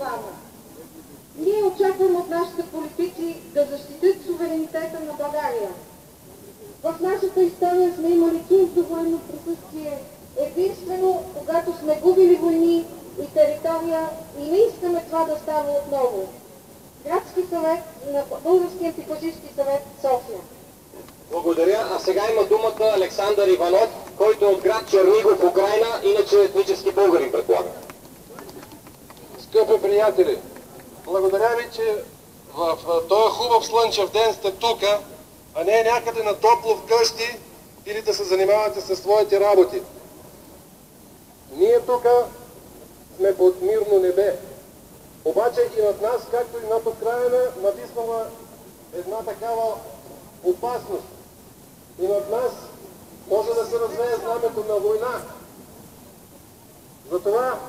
слава. Ние очакваме от нашите политици да защитят суверенитета на България. В нашата история сме имали чуждо военно присъствие единствено, когато сме губили войни и територия и не искаме това да става отново. Градски съвет на Българския антифашистски съвет София. Благодаря. А сега има думата Александър Иванов, който е от град Чернигов, Украйна, иначе етнически българин, предполагам. Скъпи приятели, благодаря ви, че в този хубав слънчев ден сте тук, а не някъде на топло вкъщи или да се занимавате със своите работи. Ние тук сме под мирно небе. Обаче и над нас, както и над Украйна, нависнала една такава опасност. И над нас може да се развее знамето на война. Затова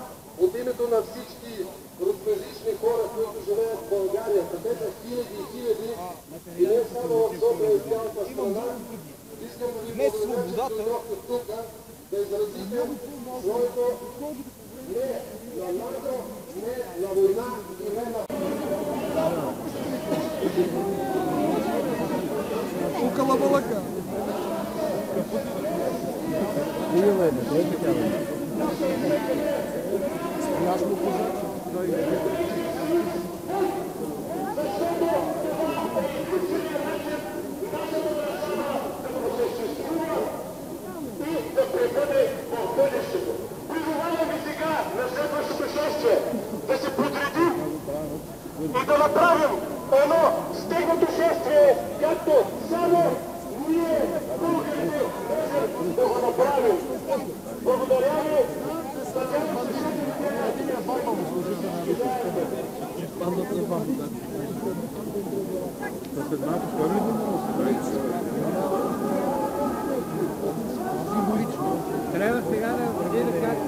от името на всички рускоязични хора, които живеят в България, те са хиляди и хиляди, и не само в София и цялата страна, искам да ви благодаря, че дойдохте тук, да изразите своето не на НАТО, не на война и не на... Около молока. Да се подредим и да направим едно стегнато шествие, както само ние, българите, можем да го направим. Благодаря ви. Трябва сега да върви как.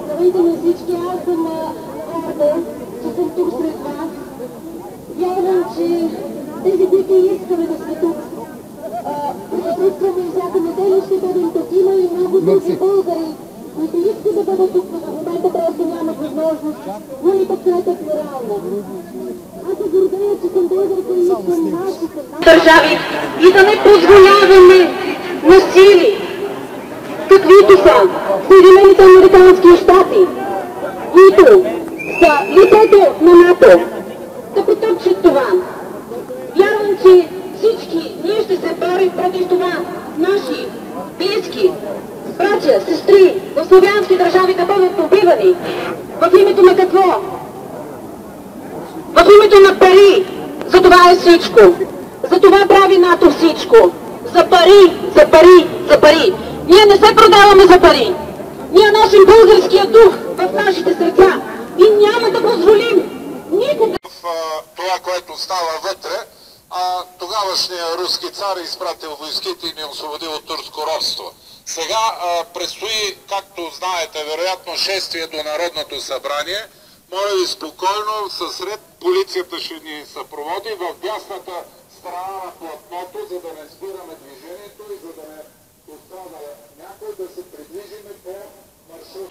Здравейте на всички, аз съм горда, че съм тук сред вас. Вярвам, че тези, които искаме да сме тук, присъстваме всяка неделя, ще бъдем тук. Има и много други българи, които искат да бъдат тук, но в момента просто нямат възможност, но и подкрепят морално. Аз се гордея, че съм българка и искам нашите държави и да не позволяваме насили, каквито са Съединените американски щати, които са лицето на НАТО, да потъпчат това. Вярвам, че всички ние ще се борим против това. Наши близки, братя, сестри в славянски държави да бъдат убивани. В името на какво? В името на пари. За това е всичко. За това прави НАТО всичко. За пари, за пари, за пари. Ние не се продаваме за пари. Ние носим българския дух в нашите сърца и няма да позволим никога. В това, което става вътре, тогавашният руски цар е изпратил войските и ни освободил от турско робство. Сега предстои, както знаете, вероятно шествие до Народното събрание. Моля ви спокойно, съсред полицията ще ни съпроводи в дясната страна на платното, за да не спираме движението и за да не остава някой, да се придвижиме по маршрут.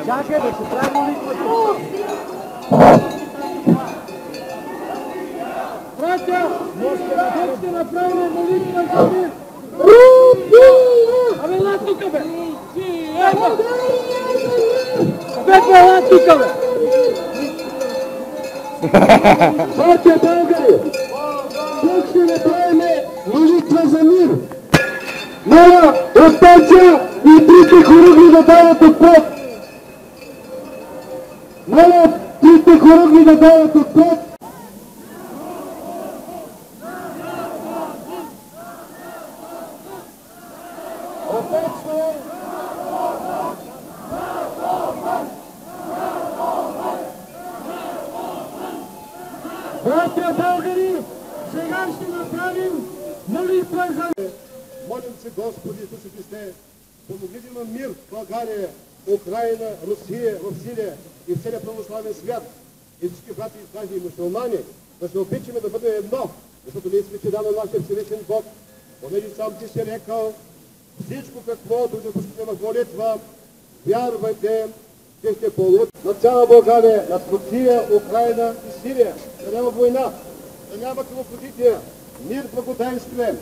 Чакай да се прави молитва. Братя, ще направим молитва за мир. Абе, ела тука, бе! Бе, ела тука, бе! Братя българи, тук ще направим молитва за мир. Моля, отпеча и трите хоругви да дават отпред. Моля, трите хоругви да дават отпред. Братя българи, сега ще направим молитва за мир. Молим се, Господи Исусе Христе, помогни да има мир в България, Украина, Русия, в Сирия и в целия православен свят. И всички брати и сестри и мусулмани, да се обичаме да бъдем едно, защото ние сме дано нашия Всевишен Бог, понеже сам ти си рекал, всичко каквото да пускате в молитва, вярвайте, че ще получите на цяла България, над Русия, Украина и Сирия, да няма война, да няма кръвопролитие, мир, благоденствие.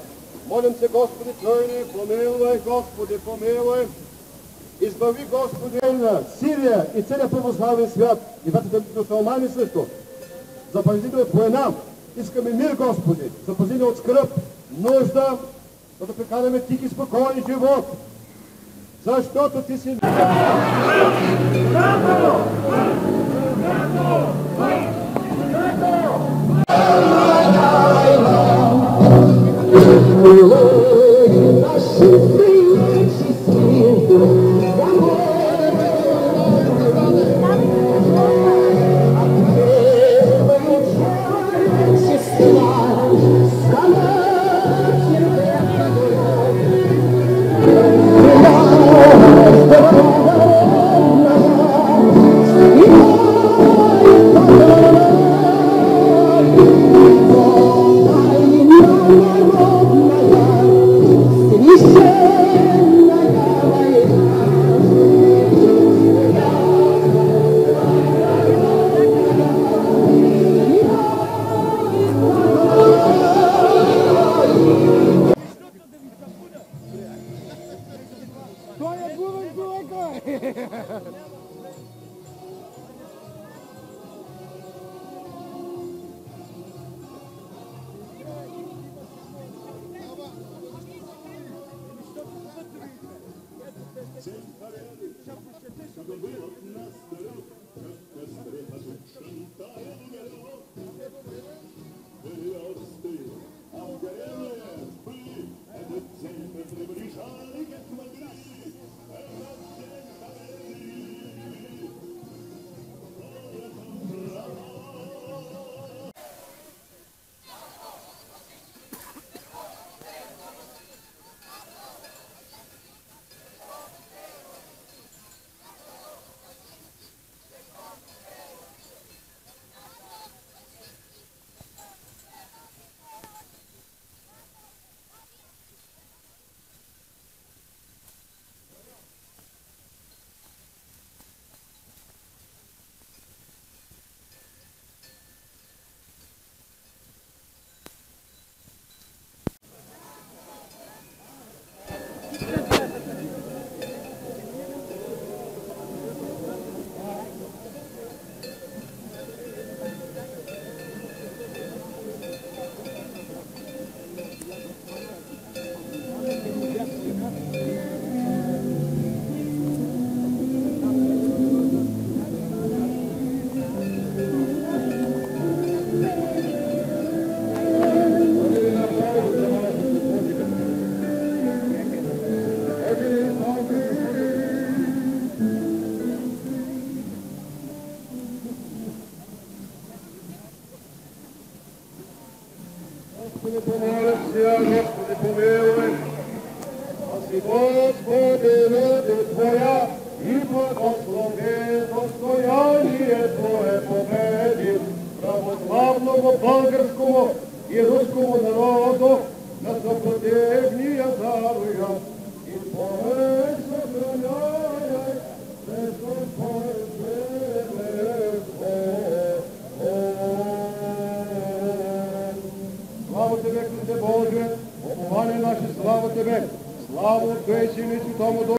Молим се, Господи, чуй ни, помилвай, Господи, помилвай. Избави, Господи, на Сирия и целия православен свят, и братите мусулмани също. Запази ни от война, искаме мир, Господи, запази ни от скръб, нужда, за да прекараме тих и спокоен живот. Защото ти си... Господи, помолим Тебя, Господи, помилуй. Спаси, Господи, ради Твоя и благослови достояние Твое победи православному, българскому и рускому народу на съпротивния завоя. И Твое съхраняй през Боже, опование наше, слава Тебе, слава от Твоя силе, Святому Духу.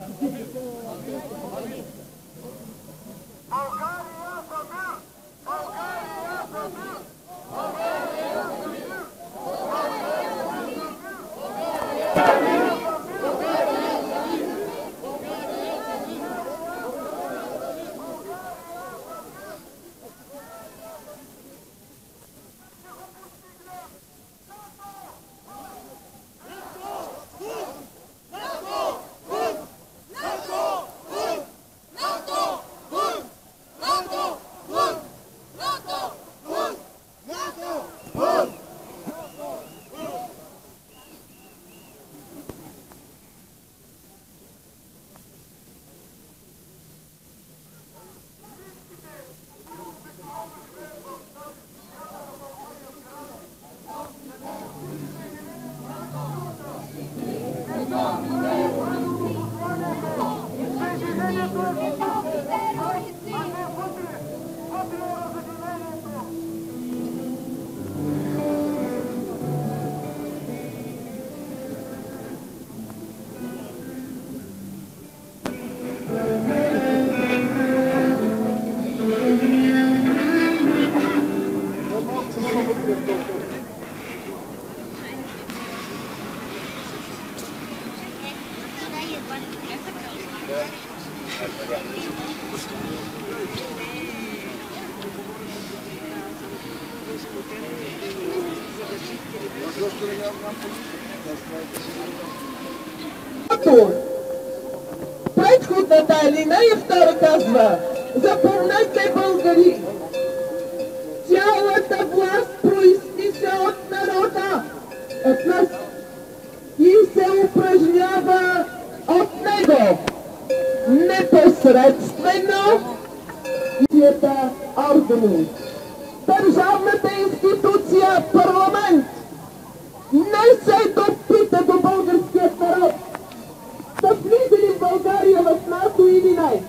Предходната алинея втора казва: запомнете, българи, цялата власт произтича от народа, от нас, и се упражнява от него непосредствено изпълнителните органи. Държавната институция парламент не се допита до българският народ да влиза ли в България в НАТО или не.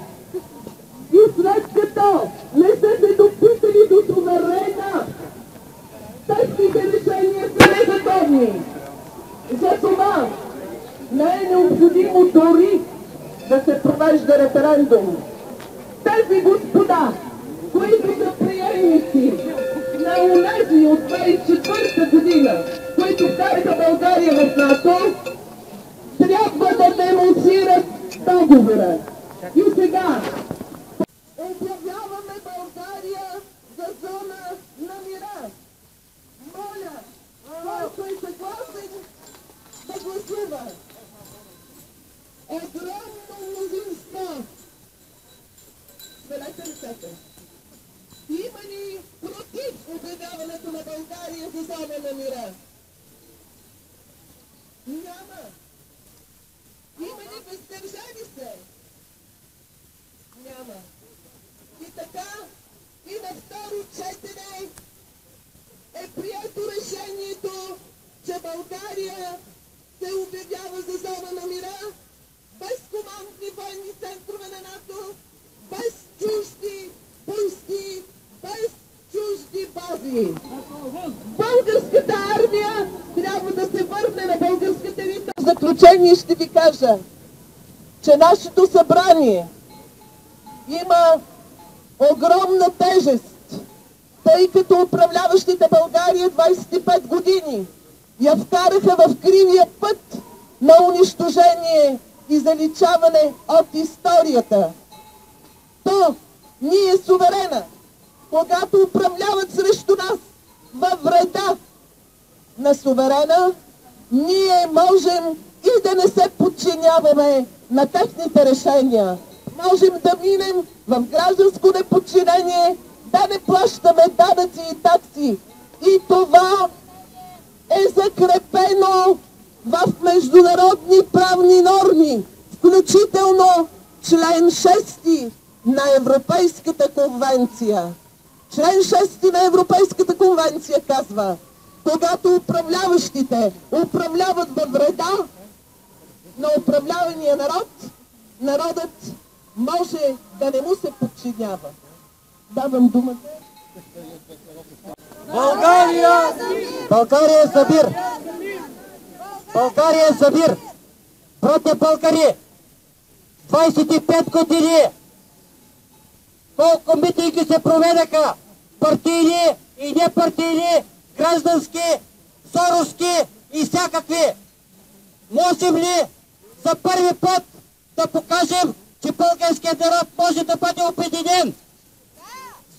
И след като не са се допитали до суверена, техните решения са незаконни. Затова не е необходимо дори да се провежда референдум. Тези господа, които са приемници на онези от 2004 година, които вкараха България в НАТО, трябва да демонстрират договора. И сега обявяваме България за зона на мира. Моля, който е съгласен да гласува. Огромно мнозинство. Свалете ръцете. Има ли против обявяването на България за зона на мира? Няма. Има ли въздържали се? Няма. И така, и на второ четене е прието решението, че България се обявява за зона на мира, без командни военни центрове на НАТО, без чужди войски, без чужди бази. Българската армия трябва да се върне на българската територия. В заключение ще ви кажа, че нашето събрание има огромна тежест, тъй като управляващите България 25 години я вкараха в кривия път на унищожение и заличаване от историята. То ние суверена, когато управляват срещу нас във вреда на суверена, ние можем и да не се подчиняваме на техните решения. Можем да минем в гражданско неподчинение, да не плащаме данъци и такси. И това е закрепено в международни правни норми, включително член 6 на Европейската конвенция. Член 6 на Европейската конвенция казва: когато управляващите управляват във вреда на управлявания народ, народът може да не му се подчинява. Давам думата. България! България за мир! България за мир против българи. 25 години. Колко митинги се проведаха? Партийни и непартийни, граждански, сороски и всякакви. Можем ли за първи път да покажем, че българският народ може да бъде обединен?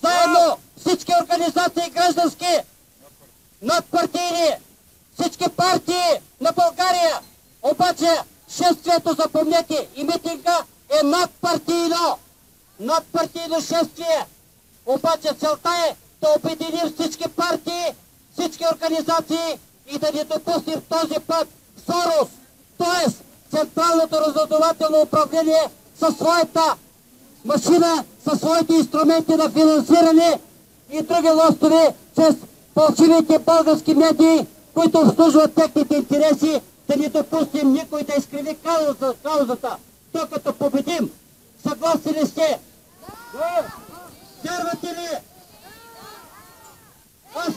Заедно всички организации граждански, надпартийни, всички партии на България. Обаче шествието, запомнете, и митинга е надпартийно. Надпартийно шествие. Обаче целта е да обединим всички партии, всички организации и да не допуснем този път Сорос, т.е. Централното разузнавателно управление със своята машина, със своите инструменти на финансиране и други лостове, чрез фалшивите български медии, които обслужват техните интереси, да не допустим никой да изкриви каузата, докато победим. Съгласни ли сте? Вярвате ли? Аз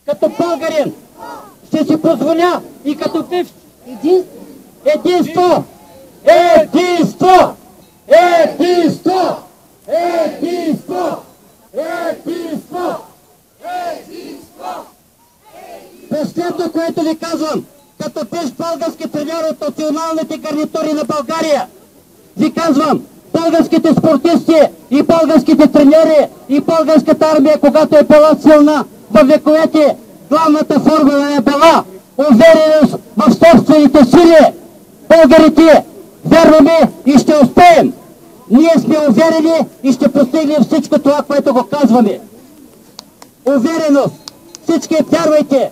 като българин, ще си позволя и като бивш единство! Последното, което ви казвам, като бивш български треньор от националните гарнитури на България, ви казвам, българските спортисти и българските треньори и българската армия, когато е била силна във вековете, главната формула е била увереност в собствените сили. Българите вярваме и ще успеем. Ние сме уверени и ще постигнем всичко това, което го казваме. Увереност. Всички вярвайте.